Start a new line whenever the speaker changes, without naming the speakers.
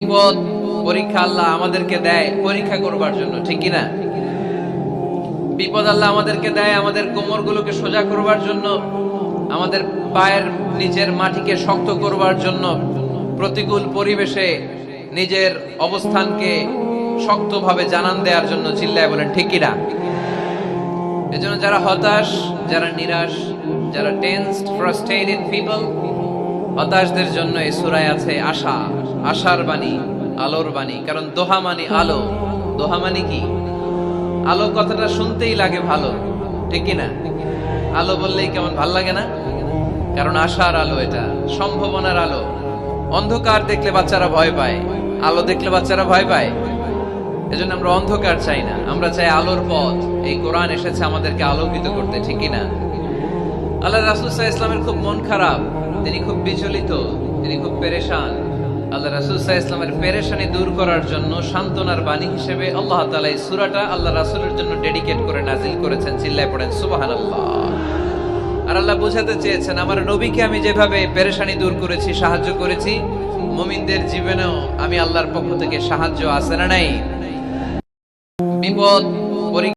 বিপদ পরীক্ষা আল্লাহ আমাদেরকে দেয় পরীক্ষা করবার জন্য, ঠিক কি না? বিপদ আল্লাহ আমাদেরকে দেয় আমাদের কোমরগুলোকে সোজা করবার জন্য, আমাদের পায়ের নিচের মাটিকে শক্ত করবার জন্য, প্রতিকূল পরিবেশে নিজের অবস্থানকে শক্তভাবে জানান দেওয়ার জন্য। চিল্লায় বলেন ঠিক কি না? এজন্য যারা হতাশ, যারা নিরাশ, যারা টেন্সড, ফ্রাস্ট্রেটেড পিপল, হতাশদের জন্য এই সূরায় আছে আশা, আশার বাণী, আলোর বাণী। কারণ দোহা মানে আলো। দোহা মানে কি? আলো কথাটা শুনতেই লাগে ভালো, ঠিক কি না? আলো বললেই কেমন ভাল লাগে না? কারণ আশার আলো, এটা সম্ভাবনার আলো। অন্ধকার দেখলে বাচ্চারা ভয় পায়, আলো দেখলে বাচ্চারা ভয় পায়। এজন্য আমরা অন্ধকার চাই না, আমরা চাই আলোর পথ। এই কোরআন এসেছে আমাদেরকে আলোকিত করতে, ঠিক কি না? আল্লাহ রাসূল সাল্লাল্লাহু আলাইহি ওয়াসাল্লামের খুব মন খারাপ, তিনি খুব বিচলিত, তিনি খুব পেরেশান। আল্লাহ রাসূল সাল্লাল্লাহু আলাইহি ওয়াসাল্লামের পেরেশানি দূর করার জন্য সান্ত্বনার বাণী হিসেবে আল্লাহ তাআলা এই সূরাটা আল্লাহ রাসূলের জন্য ডেডিকেট করে নাজিল করেছেন। চিল্লায় পড়েন সুবহানাল্লাহ। আর আল্লাহ বোঝাতে চেয়েছেন, আমার নবীকে আমি যেভাবে পেরেশানি দূর করেছি, সাহায্য করেছি, মুমিনদের জীবনেও আমি আল্লাহর পক্ষ থেকে সাহায্য আছে না নাই? বিপদ